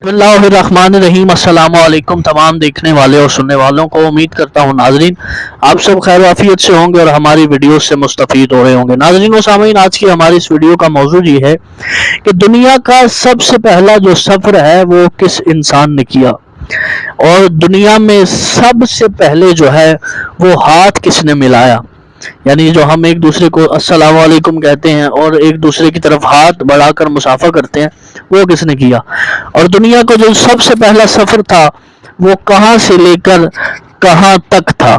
बिस्मिल्लाहिर्रहमानिर्रहीम। अस्सलाम वालेकुम तमाम देखने वाले और सुनने वालों को। उम्मीद करता हूँ नाजरीन आप सब खैर आफियत से होंगे और हमारी वीडियो से मुस्तफ़ीद हो रहे होंगे। नाजरीन व सामीन, आज की हमारी इस वीडियो का मौजू ये है कि दुनिया का सबसे पहला जो सफ़र है वो किस इंसान ने किया, और दुनिया में सबसे पहले जो है वो हाथ किसने मिलाया। यानी जो हम एक दूसरे को अस्सलाम वालेकुम कहते हैं और एक दूसरे की तरफ हाथ बढ़ाकर मुसाफा करते हैं, वो किसने किया। और दुनिया को जो सबसे पहला सफर था वो कहाँ से लेकर कहाँ तक था।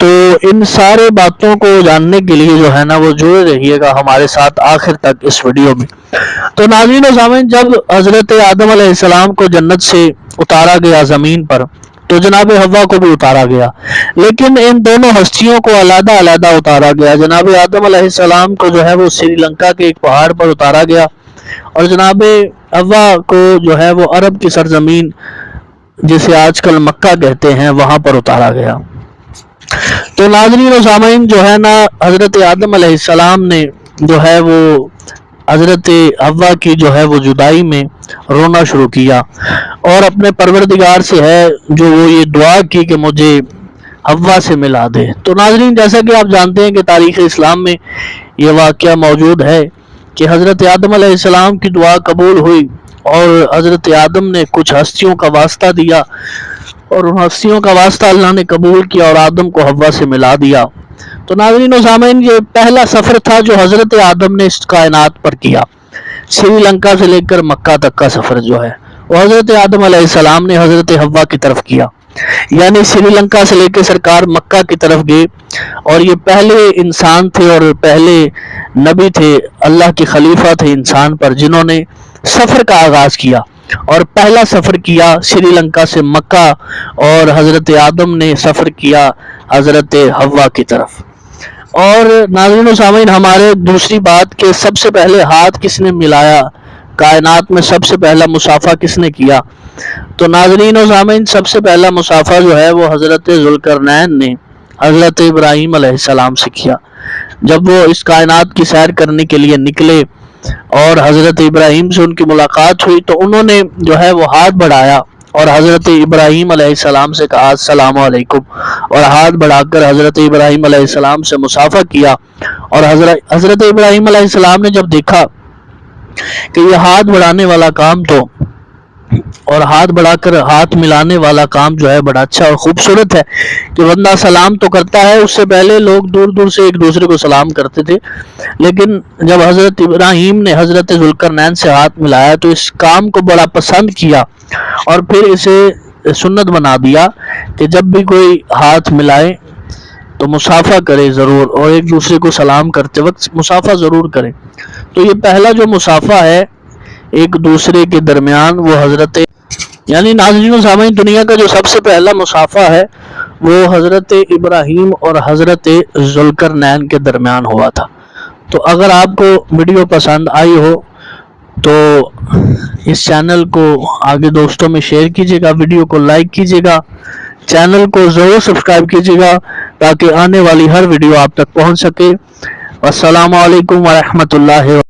तो इन सारे बातों को जानने के लिए जो है ना वो जुड़े रहिएगा हमारे साथ आखिर तक इस वीडियो में। तो नाज़रीन और सामीन, जब हजरत आदम अलैहिस्सलाम को जन्नत से उतारा गया ज़मीन पर, तो जनाब हवा को भी उतारा गया, लेकिन इन दोनों हस्तियों को अलग अलग उतारा गया। जनाब आदम अलैहिस्सलाम को जो है वो श्रीलंका के एक पहाड़ पर उतारा गया, और जनाब हवा को जो है वो अरब की सरजमीन जिसे आजकल मक्का कहते हैं वहां पर उतारा गया। तो नाज़रीन और सामीन, जो है ना हजरत आदम अलैहिस्सलाम ने जो है वो हजरत हवा की जो है वो जुदाई में रोना शुरू किया और अपने परवरदिगार से है जो वो ये दुआ की कि मुझे हवा से मिला दे। तो नाज़रीन, जैसा कि आप जानते हैं कि तारीख़ इस्लाम में ये वाक़या मौजूद है कि हज़रत आदम अलैहिस्सलाम की दुआ कबूल हुई और हज़रत आदम ने कुछ हस्तियों का वास्ता दिया और उन हस्तियों का वास्ता अल्लाह ने कबूल किया और आदम को हवा से मिला दिया। तो नाज़रीन और सामीन, ये पहला सफ़र था जो हज़रत आदम ने इस कायनात पर किया। श्रीलंका से लेकर मक्का तक का सफ़र जो है वो हज़रत आदम अलैहिस्सलाम ने हज़रत हवा की तरफ किया। यानी श्रीलंका से लेकर सरकार मक्का की तरफ गए, और ये पहले इंसान थे और पहले नबी थे, अल्लाह के खलीफा थे इंसान पर, जिन्होंने सफ़र का आगाज़ किया और पहला सफ़र किया श्रीलंका से मक्का, और हज़रत आदम ने सफ़र किया हज़रत हवा की तरफ। और नाज़रीन और सामीन, हमारे दूसरी बात के सबसे पहले हाथ किसने मिलाया, कायनात में सबसे पहला मुसाफा किसने किया। तो नाज़रीन और सामीन, सबसे पहला मुसाफा जो है वो हज़रत ज़ुल्करनैन ने हज़रत इब्राहीम अलैहिस्सलाम से किया। जब वो इस कायनात की सैर करने के लिए निकले और हज़रत इब्राहीम से उनकी मुलाकात हुई, तो उन्होंने जो है वो हाथ बढ़ाया और हज़रत इब्राहीम अलैहिस्सलाम से कहा अस्सलाम वालेकुम, और हाथ बढ़ाकर हज़रत इब्राहीम अलैहिस्सलाम से मुसाफा किया। और हज़रत इब्राहीम अलैहिस्सलाम ने जब देखा कि ये हाथ बढ़ाने वाला काम तो और हाथ बढ़ाकर हाथ मिलाने वाला काम जो है बड़ा अच्छा और खूबसूरत है कि बंदा सलाम तो करता है, उससे पहले लोग दूर दूर से एक दूसरे को सलाम करते थे, लेकिन जब हज़रत इब्राहीम ने हज़रत ज़ुल्करनैन से हाथ मिलाया तो इस काम को बड़ा पसंद किया और फिर इसे सुन्नत बना दिया कि जब भी कोई हाथ मिलाए तो मुसाफा करे ज़रूर, और एक दूसरे को सलाम करते वक्त मुसाफा ज़रूर करे। तो ये पहला जो मुसाफा है एक दूसरे के दरमियान वो हज़रत, यानी नाज़रीन सामीन, दुनिया का जो सबसे पहला मुसाफा है वो हज़रत इब्राहीम और हज़रत ज़ुल्करनैन के दरमियान हुआ था। तो अगर आपको वीडियो पसंद आई हो तो इस चैनल को आगे दोस्तों में शेयर कीजिएगा, वीडियो को लाइक कीजिएगा, चैनल को ज़रूर सब्सक्राइब कीजिएगा ताकि आने वाली हर वीडियो आप तक पहुंच सके। अस्सलामु अलैकुम व रहमतुल्लाहि।